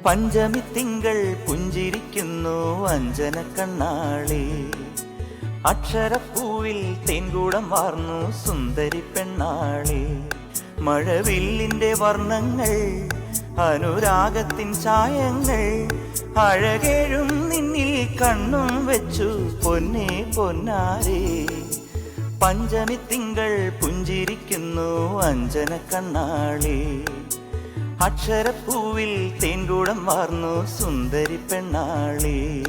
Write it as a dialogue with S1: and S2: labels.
S1: പഞ്ചമി തിങ്കൾ പുഞ്ചിരിക്കുന്നു അഞ്ജന കണ്ണാളി. അക്ഷരപ്പൂവിൽ തേൻകൂടം വാർന്നു സുന്ദരി പെണ്ണാളി. മഴവില്ലിന്റെ വർണ്ണങ്ങൾ അനുരാഗത്തിൻ ചായങ്ങൾ അഴകേഴും നിന്നിൽ കണ്ണും വെച്ചു പൊന്നേ പൊന്നാരേ. പഞ്ചമി തിങ്കൾ പുഞ്ചിരിക്കുന്നു അഞ്ജന കണ്ണാളി. അക്ഷരപ്പൂവിൽ തേൻകൂടം വാർന്നു സുന്ദരി പെണ്ണാളി.